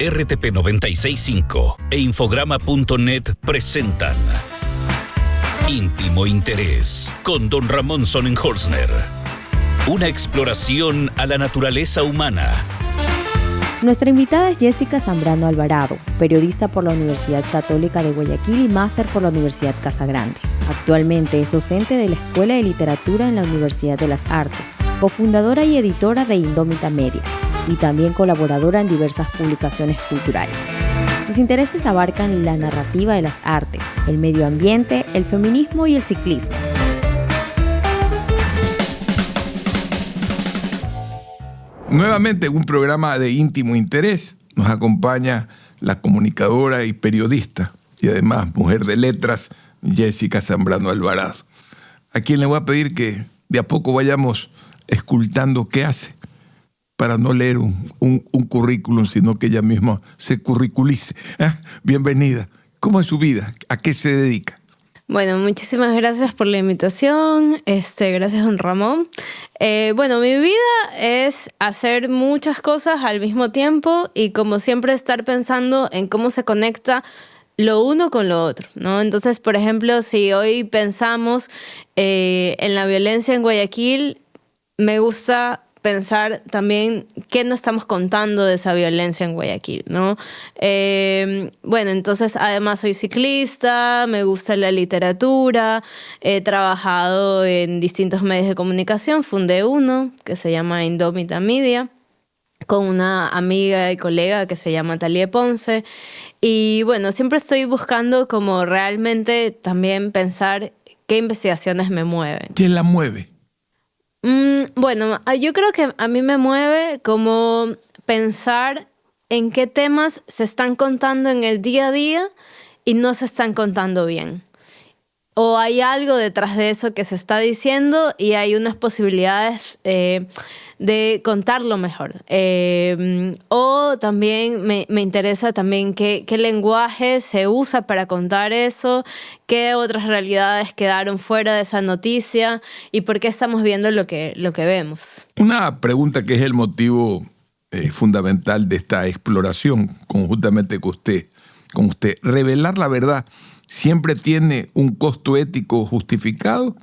RTP 965 e Infograma.net presentan Íntimo Interés con Don Ramón Sonnenholzner. Una exploración a la naturaleza humana. Nuestra invitada es Jessica Zambrano Alvarado, periodista por la Universidad Católica de Guayaquil y máster por la Universidad Casagrande. Actualmente es docente de la Escuela de Literatura en la Universidad de las Artes, cofundadora y editora de Indómita Media, y también colaboradora en diversas publicaciones culturales. Sus intereses abarcan la narrativa de las artes, el medio ambiente, el feminismo y el ciclismo. Nuevamente en un programa de íntimo interés nos acompaña la comunicadora y periodista y además mujer de letras Jessica Zambrano Alvarado, a quien le voy a pedir que de a poco vayamos escultando qué hace para no leer un currículum, sino que ella misma se curriculice. Bienvenida. ¿Cómo es su vida? ¿A qué se dedica? Bueno, muchísimas gracias por la invitación. Gracias, don Ramón. Mi vida es hacer muchas cosas al mismo tiempo y, como siempre, estar pensando en cómo se conecta lo uno con lo otro, ¿no? Entonces, por ejemplo, si hoy pensamos en la violencia en Guayaquil, me gusta pensar también qué no estamos contando de esa violencia en Guayaquil, ¿no? Entonces, además soy ciclista, me gusta la literatura, he trabajado en distintos medios de comunicación, fundé uno que se llama Indómita Media, con una amiga y colega que se llama Talie Ponce. Y bueno, siempre estoy buscando como realmente también pensar qué investigaciones me mueven. ¿Quién la mueve? Yo creo que a mí me mueve como pensar en qué temas se están contando en el día a día y no se están contando bien. O hay algo detrás de eso que se está diciendo y hay unas posibilidades de contarlo mejor. O también me interesa también qué lenguaje se usa para contar eso, qué otras realidades quedaron fuera de esa noticia y por qué estamos viendo lo que vemos. Una pregunta que es el motivo fundamental de esta exploración conjuntamente con usted. Revelar la verdad ¿siempre tiene un costo ético justificado?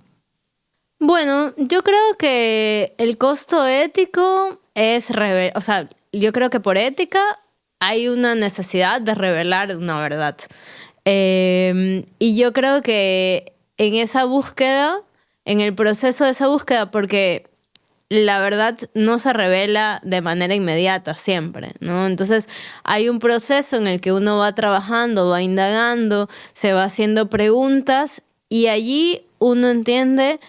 Bueno, yo creo que el costo ético es yo creo que por ética hay una necesidad de revelar una verdad. Y yo creo que en esa búsqueda, en el proceso de esa búsqueda, porque la verdad no se revela de manera inmediata siempre, ¿no? Entonces hay un proceso en el que uno va trabajando, va indagando, se va haciendo preguntas y allí uno entiende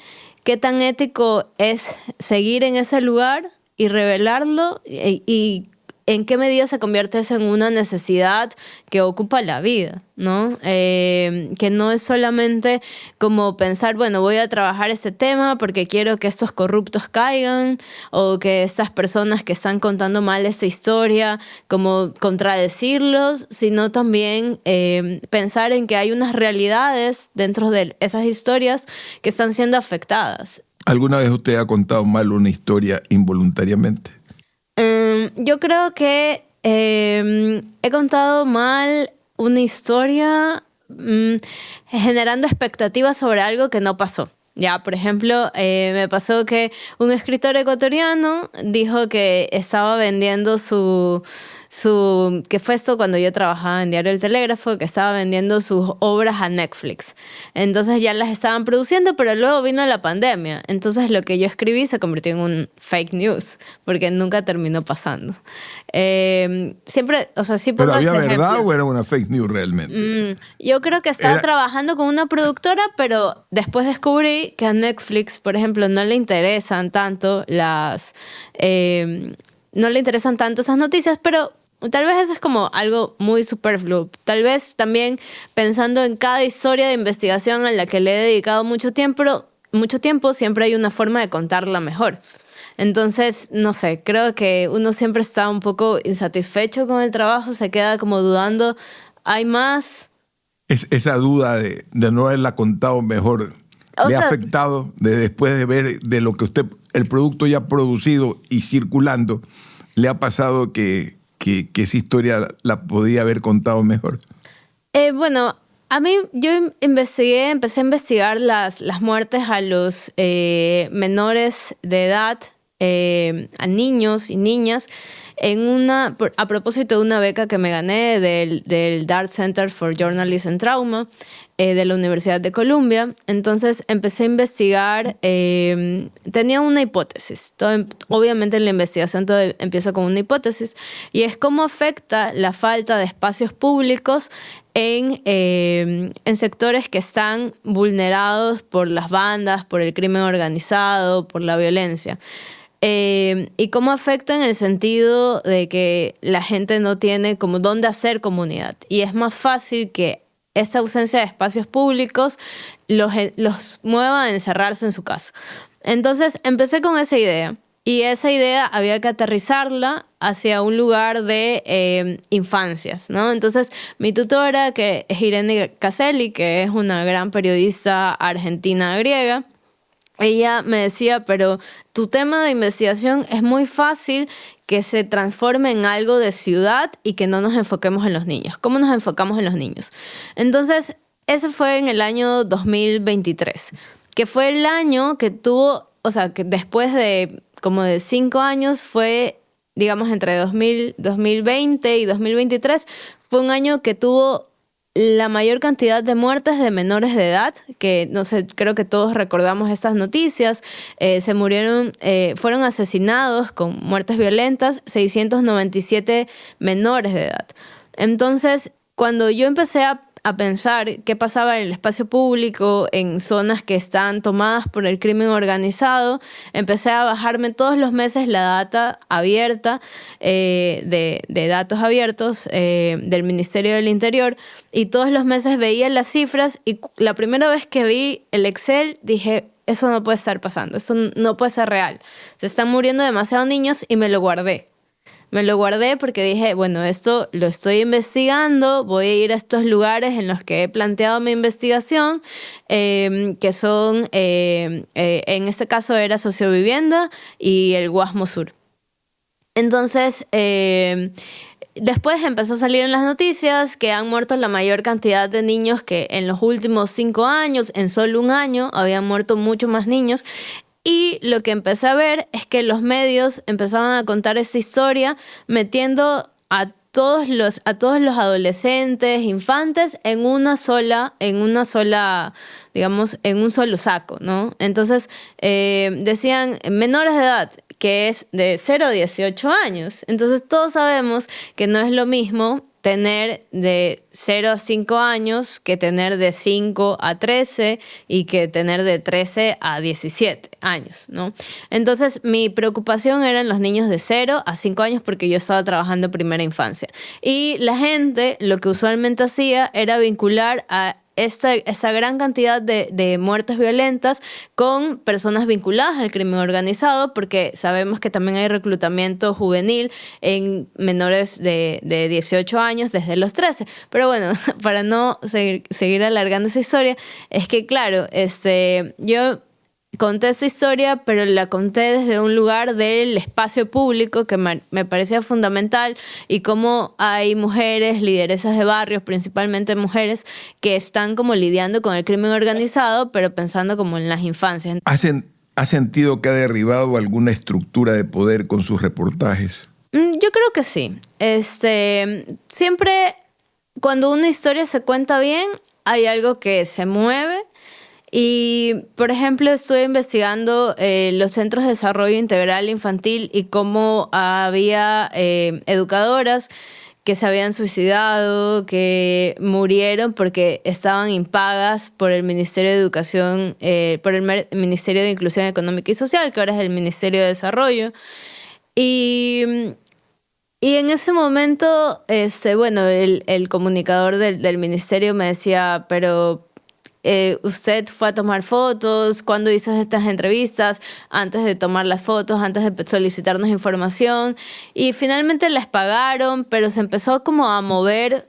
qué tan ético es seguir en ese lugar y revelarlo y en qué medida se convierte eso en una necesidad que ocupa la vida, ¿no? Que no es solamente como pensar, voy a trabajar este tema porque quiero que estos corruptos caigan o que estas personas que están contando mal esta historia, como contradecirlos, sino también pensar en que hay unas realidades dentro de esas historias que están siendo afectadas. ¿Alguna vez usted ha contado mal una historia involuntariamente? Yo creo que he contado mal una historia generando expectativas sobre algo que no pasó. Ya, por ejemplo, me pasó que un escritor ecuatoriano dijo que estaba vendiendo que fue esto cuando yo trabajaba en Diario El Telégrafo, que estaba vendiendo sus obras a Netflix. Entonces ya las estaban produciendo, pero luego vino la pandemia. Entonces lo que yo escribí se convirtió en un fake news, porque nunca terminó pasando. Siempre, sí pongo ¿Pero había ese verdad ejemplo. o era una fake news realmente? Yo creo que estaba trabajando con una productora, pero después descubrí que a Netflix, por ejemplo, no le interesan tanto no le interesan tanto esas noticias, pero tal vez eso es como algo muy superfluo. Tal vez también pensando en cada historia de investigación a la que le he dedicado mucho tiempo, siempre hay una forma de contarla mejor. Entonces, no sé, creo que uno siempre está un poco insatisfecho con el trabajo, se queda como dudando, ¿hay más? Esa duda de no haberla contado mejor le ha afectado después de ver de lo que usted, el producto ya producido y circulando, le ha pasado que que esa historia la podía haber contado mejor? Bueno, yo empecé a investigar las muertes a los menores de edad, a niños y niñas, a propósito de una beca que me gané del Dart Center for Journalism and Trauma de la Universidad de Columbia. Entonces empecé a investigar, tenía una hipótesis. Obviamente en la investigación todo empieza con una hipótesis, y es cómo afecta la falta de espacios públicos en sectores que están vulnerados por las bandas, por el crimen organizado, por la violencia. Y cómo afecta en el sentido de que la gente no tiene como dónde hacer comunidad. Y es más fácil que esa ausencia de espacios públicos los mueva a encerrarse en su casa. Entonces empecé con esa idea. Y esa idea había que aterrizarla hacia un lugar de infancias, ¿no? Entonces, mi tutora, que es Irene Caselli, que es una gran periodista argentina griega, ella me decía, pero tu tema de investigación es muy fácil que se transforme en algo de ciudad y que no nos enfoquemos en los niños. ¿Cómo nos enfocamos en los niños? Entonces, ese fue en el año 2023, que fue el año que tuvo, o sea, que después de como de 5 años fue, digamos, entre 2020 y 2023, fue un año que tuvo la mayor cantidad de muertes de menores de edad, que no sé, creo que todos recordamos estas noticias. Fueron asesinados con muertes violentas 697 menores de edad. Entonces, cuando yo empecé a pensar qué pasaba en el espacio público, en zonas que están tomadas por el crimen organizado, empecé a bajarme todos los meses la data abierta, de datos abiertos del Ministerio del Interior, y todos los meses veía las cifras, y la primera vez que vi el Excel dije, eso no puede estar pasando, eso no puede ser real. Se están muriendo demasiados niños, y me lo guardé. Me lo guardé porque dije, bueno, esto lo estoy investigando, voy a ir a estos lugares en los que he planteado mi investigación, que son, en este caso era Sociovivienda y el Guasmo Sur. Entonces, después empezó a salir en las noticias que han muerto la mayor cantidad de niños que en los últimos 5 años, en solo un año, habían muerto muchos más niños. Y lo que empecé a ver es que los medios empezaban a contar esta historia metiendo a todos los adolescentes, infantes en una sola, digamos, en un solo saco, ¿no? Entonces decían menores de edad, que es de 0 a 18 años. Entonces todos sabemos que no es lo mismo tener de 0 a 5 años que tener de 5 a 13 y que tener de 13 a 17 años, ¿no? Entonces, mi preocupación eran los niños de 0 a 5 años porque yo estaba trabajando en primera infancia. Y la gente lo que usualmente hacía era vincular a esa gran cantidad de muertes violentas con personas vinculadas al crimen organizado, porque sabemos que también hay reclutamiento juvenil en menores de 18 años desde los 13. Pero bueno, para no seguir alargando esa historia, es que claro, yo conté esa historia, pero la conté desde un lugar del espacio público que me parecía fundamental, y cómo hay mujeres, lideresas de barrios, principalmente mujeres, que están como lidiando con el crimen organizado, pero pensando como en las infancias. ¿Ha sentido que ha derribado alguna estructura de poder con sus reportajes? Yo creo que sí. Siempre cuando una historia se cuenta bien, hay algo que se mueve. Y, por ejemplo, estuve investigando los centros de desarrollo integral infantil y cómo había educadoras que se habían suicidado, que murieron porque estaban impagas por el Ministerio de Educación, por el Ministerio de Inclusión Económica y Social, que ahora es el Ministerio de Desarrollo. Y en ese momento, bueno, el comunicador del ministerio me decía, pero usted fue a tomar fotos, ¿cuándo hizo estas entrevistas? Antes de tomar las fotos, antes de solicitarnos información. Y finalmente les pagaron, pero se empezó como a mover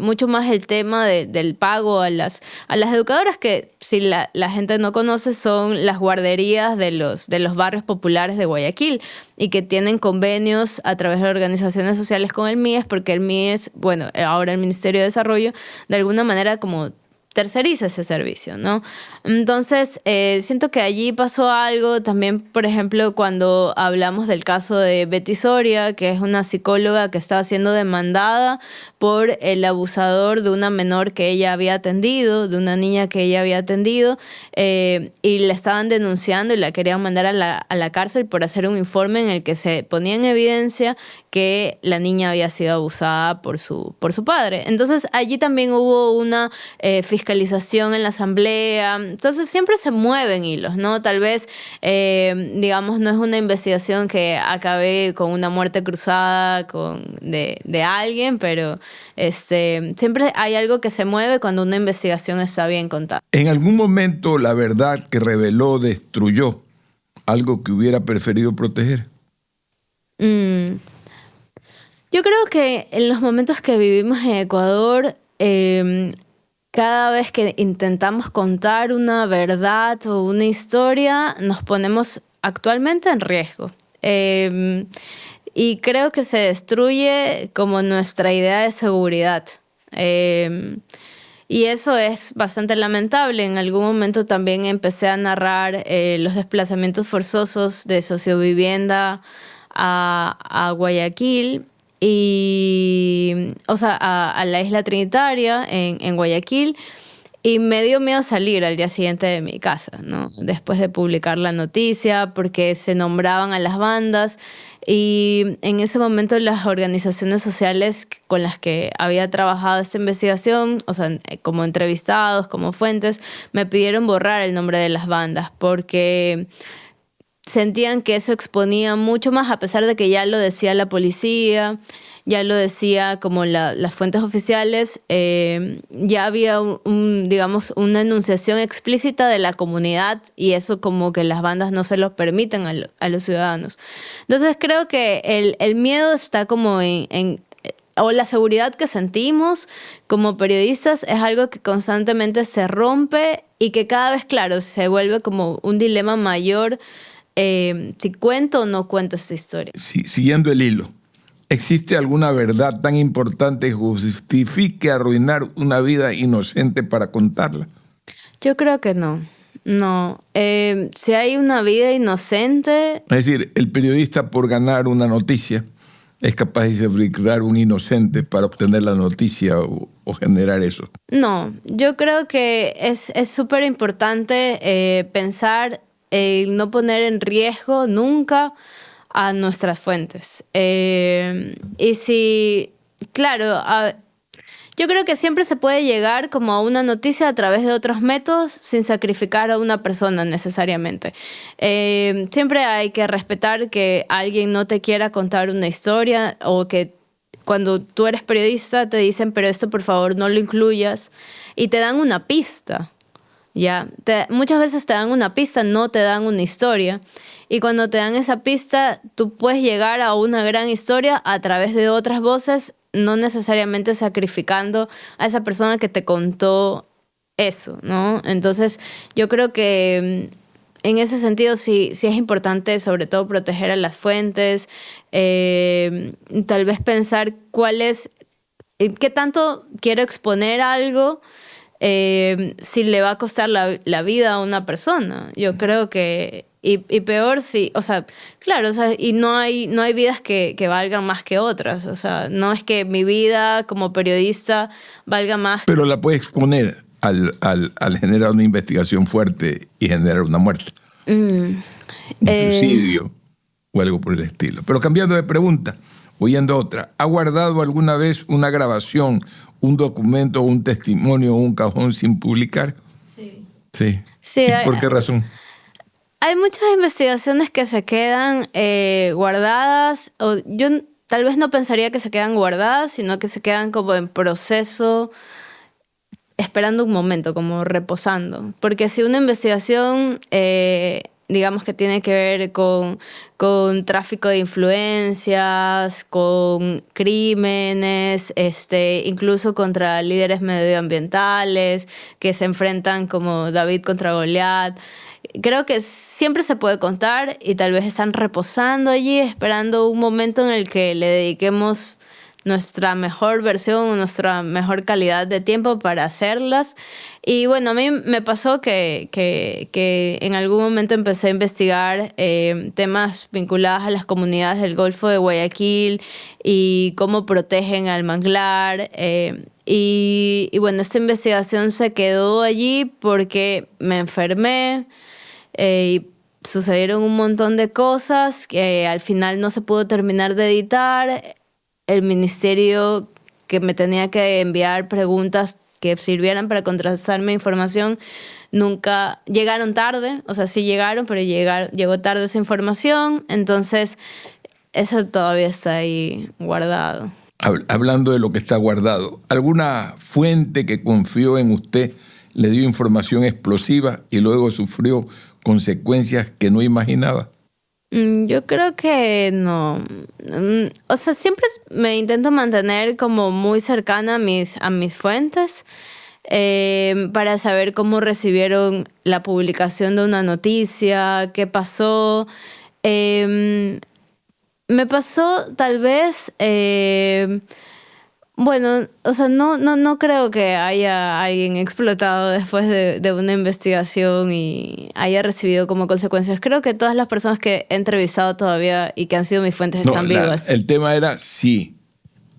mucho más el tema del pago a las educadoras, que si la gente no conoce, son las guarderías de los barrios populares de Guayaquil y que tienen convenios a través de organizaciones sociales con el MIES, porque el MIES, bueno, ahora el Ministerio de Desarrollo, de alguna manera como terceriza ese servicio, ¿no? Entonces, siento que allí pasó algo también, por ejemplo, cuando hablamos del caso de Betty Soria, que es una psicóloga que estaba siendo demandada por el abusador de una menor que ella había atendido, de una niña que ella había atendido, y la estaban denunciando y la querían mandar a la cárcel por hacer un informe en el que se ponía en evidencia que la niña había sido abusada por su padre. Entonces, allí también hubo una fiscalización en la asamblea. Entonces, siempre se mueven hilos, ¿no? Tal vez, digamos, no es una investigación que acabe con una muerte cruzada de alguien, pero siempre hay algo que se mueve cuando una investigación está bien contada. ¿En algún momento la verdad que reveló destruyó algo que hubiera preferido proteger? Yo creo que en los momentos que vivimos en Ecuador, cada vez que intentamos contar una verdad o una historia, nos ponemos actualmente en riesgo. Y creo que se destruye como nuestra idea de seguridad. Y eso es bastante lamentable. En algún momento también empecé a narrar los desplazamientos forzosos de sociovivienda a Guayaquil. Y, o sea, a la isla Trinitaria en Guayaquil, y me dio miedo salir al día siguiente de mi casa, ¿no? Después de publicar la noticia, porque se nombraban a las bandas, y en ese momento las organizaciones sociales con las que había trabajado esta investigación, o sea, como entrevistados, como fuentes, me pidieron borrar el nombre de las bandas, porque sentían que eso exponía mucho más, a pesar de que ya lo decía la policía, ya lo decía como las fuentes oficiales, ya había digamos, una enunciación explícita de la comunidad, y eso como que las bandas no se lo permiten a los ciudadanos. Entonces creo que el miedo está como o la seguridad que sentimos como periodistas es algo que constantemente se rompe y que cada vez, claro, se vuelve como un dilema mayor. Si cuento o no cuento esta historia. Sí, siguiendo el hilo, ¿existe alguna verdad tan importante que justifique arruinar una vida inocente para contarla? Yo creo que no. No. Si hay una vida inocente... Es decir, el periodista, por ganar una noticia, es capaz de sacrificar un inocente para obtener la noticia o generar eso. No, yo creo que es súper importante pensar no poner en riesgo nunca a nuestras fuentes. Y si, claro, yo creo que siempre se puede llegar como a una noticia a través de otros métodos sin sacrificar a una persona necesariamente. Siempre hay que respetar que alguien no te quiera contar una historia, o que cuando tú eres periodista te dicen, pero esto por favor no lo incluyas, y te dan una pista. Ya, muchas veces te dan una pista, no te dan una historia. Y cuando te dan esa pista, tú puedes llegar a una gran historia a través de otras voces, no necesariamente sacrificando a esa persona que te contó eso, ¿no? Entonces, yo creo que en ese sentido sí es importante, sobre todo, proteger a las fuentes, tal vez pensar qué tanto quiero exponer algo, si le va a costar la vida a una persona. Yo creo que, y peor si, o sea, claro, o sea, y no hay vidas que valgan más que otras. O sea, no es que mi vida como periodista valga más. Pero la puede exponer al generar una investigación fuerte y generar una muerte. Un suicidio o algo por el estilo. Pero cambiando de pregunta, oyendo otra, ¿ha guardado alguna vez una grabación, un documento, un testimonio o un cajón sin publicar? Sí. Sí. Sí, ¿Por qué razón? Hay muchas investigaciones que se quedan guardadas, o yo tal vez no pensaría que se quedan guardadas, sino que se quedan como en proceso, esperando un momento, como reposando. Porque si una investigación digamos que tiene que ver con tráfico de influencias, con crímenes, incluso contra líderes medioambientales que se enfrentan como David contra Goliat. Creo que siempre se puede contar y tal vez están reposando allí, esperando un momento en el que le dediquemos nuestra mejor versión, nuestra mejor calidad de tiempo para hacerlas. Y bueno, a mí me pasó que en algún momento empecé a investigar temas vinculados a las comunidades del Golfo de Guayaquil y cómo protegen al manglar. Y bueno, esta investigación se quedó allí porque me enfermé y sucedieron un montón de cosas que al final no se pudo terminar de editar. El ministerio que me tenía que enviar preguntas que sirvieran para contrastar mi información nunca llegaron tarde, o sea, sí llegaron, pero llegó tarde esa información, entonces eso todavía está ahí guardado. Hablando de lo que está guardado, ¿alguna fuente que confió en usted le dio información explosiva y luego sufrió consecuencias que no imaginaba? Yo creo que no. O sea, siempre me intento mantener como muy cercana a mis fuentes para saber cómo recibieron la publicación de una noticia, qué pasó. Me pasó tal vez... Bueno, o sea, no creo que haya alguien explotado después de una investigación y haya recibido como consecuencias. Creo que todas las personas que he entrevistado todavía y que han sido mis fuentes están vivas. El tema era si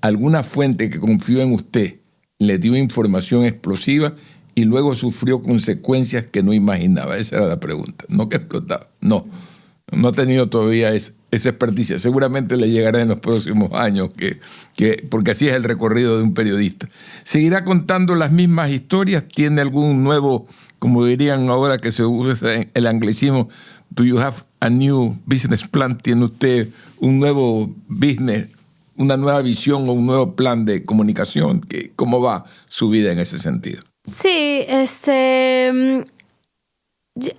alguna fuente que confió en usted le dio información explosiva y luego sufrió consecuencias que no imaginaba. Esa era la pregunta. No que explotaba. No ha tenido todavía esa experticia. Seguramente le llegará en los próximos años, porque así es el recorrido de un periodista. ¿Seguirá contando las mismas historias? ¿Tiene algún nuevo, como dirían ahora que se usa el anglicismo, do you have a new business plan? ¿Tiene usted un nuevo business, una nueva visión o un nuevo plan de comunicación? ¿Cómo va su vida en ese sentido? Sí,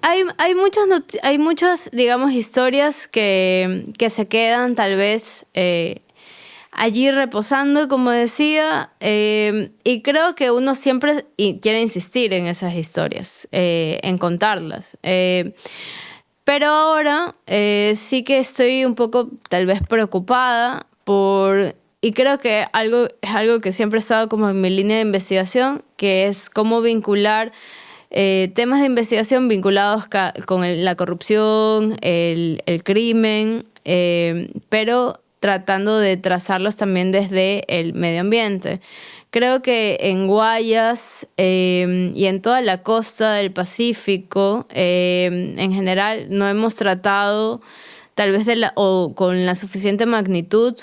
hay muchas, digamos, historias que se quedan tal vez allí reposando, como decía, y creo que uno siempre quiere insistir en esas historias, en contarlas. Pero ahora sí que estoy un poco tal vez preocupada y creo que es algo que siempre ha estado como en mi línea de investigación, que es cómo vincular temas de investigación vinculados con la corrupción, el crimen, pero tratando de trazarlos también desde el medio ambiente. Creo que en Guayas y en toda la costa del Pacífico, en general, no hemos tratado tal vez o con la suficiente magnitud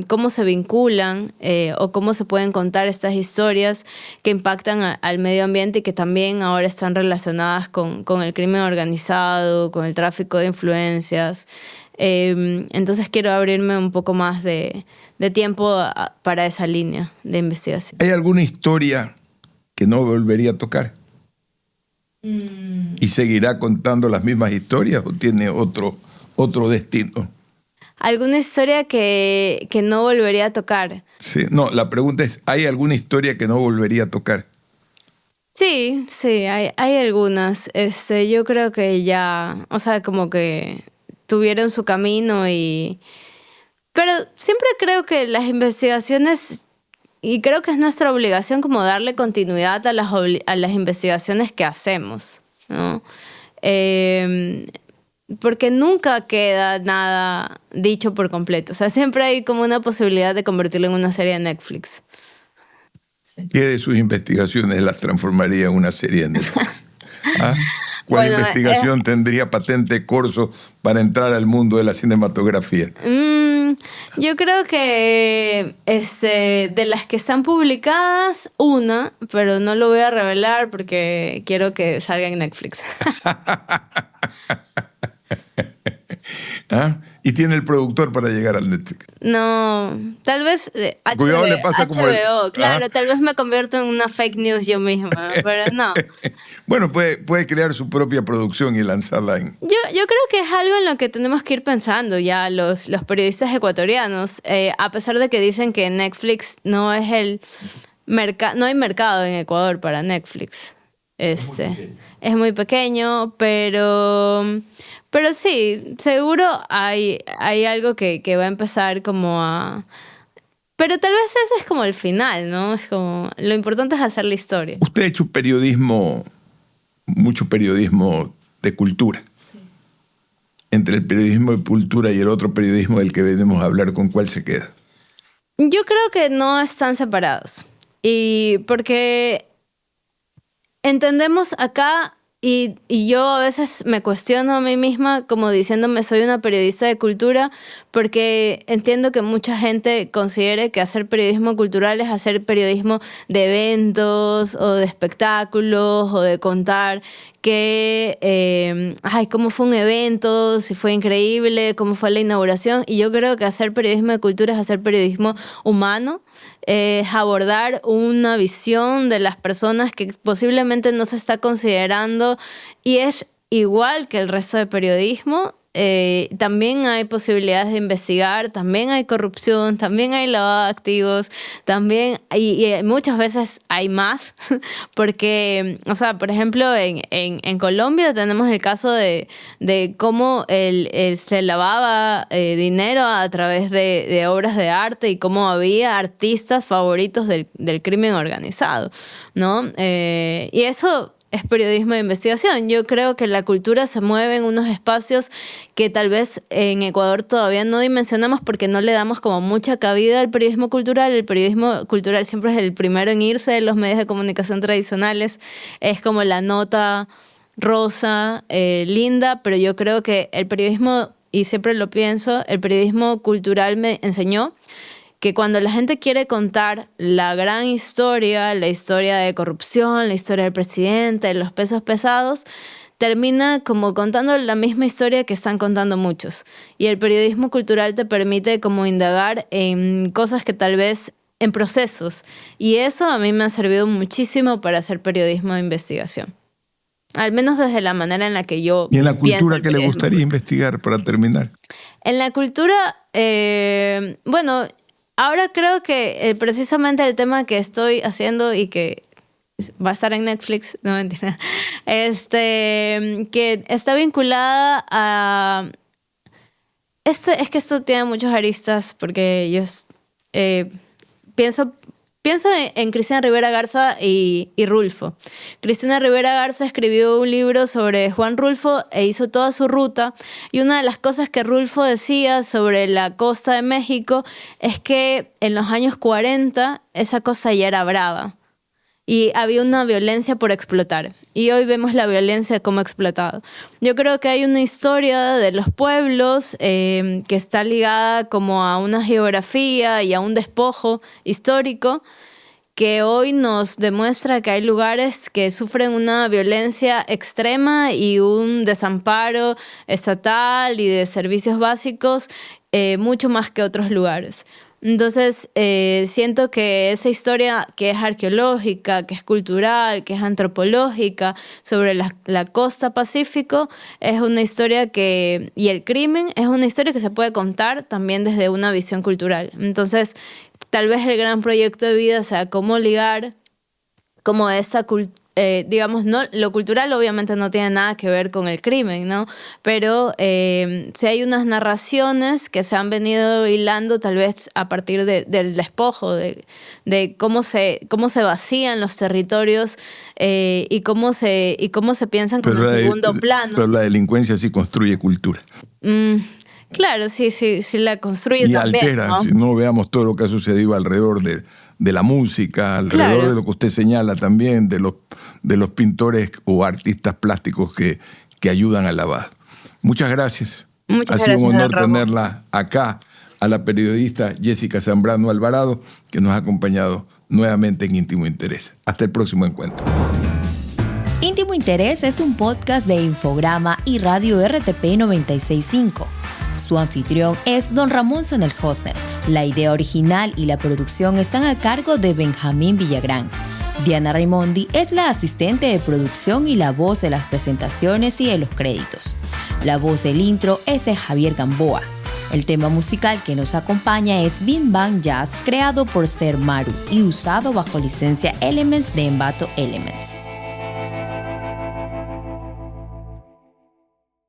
cómo se vinculan o cómo se pueden contar estas historias que impactan al medio ambiente y que también ahora están relacionadas con el crimen organizado, con el tráfico de influencias. Entonces quiero abrirme un poco más de tiempo para esa línea de investigación. ¿Hay alguna historia que no volvería a tocar? ¿Y seguirá contando las mismas historias o tiene otro destino? ¿Alguna historia que no volvería a tocar? Sí, no, la pregunta es, ¿hay alguna historia que no volvería a tocar? Sí, hay algunas. Yo creo que ya, o sea, como que tuvieron su camino pero siempre creo que las investigaciones, y creo que es nuestra obligación como darle continuidad a las investigaciones que hacemos, ¿no? Porque nunca queda nada dicho por completo. O sea, siempre hay como una posibilidad de convertirlo en una serie de Netflix. Sí. ¿Qué de sus investigaciones las transformaría en una serie de Netflix? ¿Ah? ¿Cuál investigación tendría patente corso para entrar al mundo de la cinematografía? Yo creo que de las que están publicadas, una, pero no lo voy a revelar porque quiero que salga en Netflix. ¿Ah? Y tiene el productor para llegar al Netflix. No, tal vez Cuidado, le pasa HBO, como el... claro, tal vez me convierto en una fake news yo misma, pero no. Bueno, puede crear su propia producción y lanzarla en... Yo creo que es algo en lo que tenemos que ir pensando ya los periodistas ecuatorianos, a pesar de que dicen que Netflix no es no hay mercado en Ecuador para Netflix. Es muy pequeño, pero sí, seguro hay algo que va a empezar como a... Pero tal vez ese es como el final, ¿no? Es como, lo importante es hacer la historia. Usted ha hecho periodismo, mucho periodismo de cultura. Sí. Entre el periodismo de cultura y el otro periodismo del que venimos a hablar, ¿con cuál se queda? Yo creo que no están separados. Y porque entendemos acá, y yo a veces me cuestiono a mí misma como diciéndome soy una periodista de cultura, porque entiendo que mucha gente considere que hacer periodismo cultural es hacer periodismo de eventos o de espectáculos o de contar cómo fue un evento, si fue increíble, cómo fue la inauguración. Y yo creo que hacer periodismo de cultura es hacer periodismo humano, es abordar una visión de las personas que posiblemente no se está considerando, y es igual que el resto de periodismo. También hay posibilidades de investigar, también hay corrupción, también hay lavado de activos, también y muchas veces hay más, porque, o sea, por ejemplo, en Colombia tenemos el caso de cómo se lavaba dinero a través de obras de arte y cómo había artistas favoritos del crimen organizado, ¿no? Y eso es periodismo de investigación. Yo creo que la cultura se mueve en unos espacios que tal vez en Ecuador todavía no dimensionamos porque no le damos como mucha cabida al periodismo cultural. El periodismo cultural siempre es el primero en irse de los medios de comunicación tradicionales. Es como la nota rosa, linda, pero yo creo que el periodismo, y siempre lo pienso, el periodismo cultural me enseñó que cuando la gente quiere contar la gran historia, la historia de corrupción, la historia del presidente, los pesos pesados, termina como contando la misma historia que están contando muchos. Y el periodismo cultural te permite como indagar en cosas que tal vez en procesos. Y eso a mí me ha servido muchísimo para hacer periodismo de investigación. Al menos desde la manera en la que yo ¿Y en la cultura que le gustaría investigar para terminar? En la cultura, bueno... Ahora creo que precisamente el tema que estoy haciendo y que va a estar en Netflix, no mentira, que está vinculada a... Es que esto tiene muchos aristas porque yo pienso en Cristina Rivera Garza y Rulfo. Cristina Rivera Garza escribió un libro sobre Juan Rulfo e hizo toda su ruta. Y una de las cosas que Rulfo decía sobre la costa de México es que en los años 40 esa costa ya era brava. Y había una violencia por explotar. Y hoy vemos la violencia como explotado. Yo creo que hay una historia de los pueblos que está ligada como a una geografía y a un despojo histórico que hoy nos demuestra que hay lugares que sufren una violencia extrema y un desamparo estatal y de servicios básicos mucho más que otros lugares. Entonces, siento que esa historia que es arqueológica, que es cultural, que es antropológica, sobre la costa Pacífico, es una historia y el crimen es una historia que se puede contar también desde una visión cultural. Entonces, tal vez el gran proyecto de vida sea cómo ligar como esa cultura. Digamos, no, lo cultural obviamente no tiene nada que ver con el crimen, ¿no? Pero sí hay unas narraciones que se han venido hilando tal vez a partir del despojo, de cómo se vacían los territorios y cómo se piensan como en segundo plano. Pero la delincuencia sí construye cultura. Claro, sí la construye y también, altera, ¿no? Si no veamos todo lo que ha sucedido alrededor de la música, alrededor Claro. de lo que usted señala también, de los pintores o artistas plásticos que ayudan al lavado. Muchas gracias. Muchas ha sido un gracias, honor Ramón. tenerla acá, a la periodista Jessica Zambrano Alvarado, que nos ha acompañado nuevamente en Íntimo Interés. Hasta el próximo encuentro. Íntimo Interés es un podcast de Infograma y Radio RTP 96.5. Su anfitrión es Don Ramón Sonenholzner. La idea original y la producción están a cargo de Benjamín Villagrán. Diana Raimondi es la asistente de producción y la voz de las presentaciones y de los créditos. La voz del intro es de Javier Gamboa. El tema musical que nos acompaña es Bim Bam Jazz, creado por Ser Maru y usado bajo licencia Elements de Envato Elements.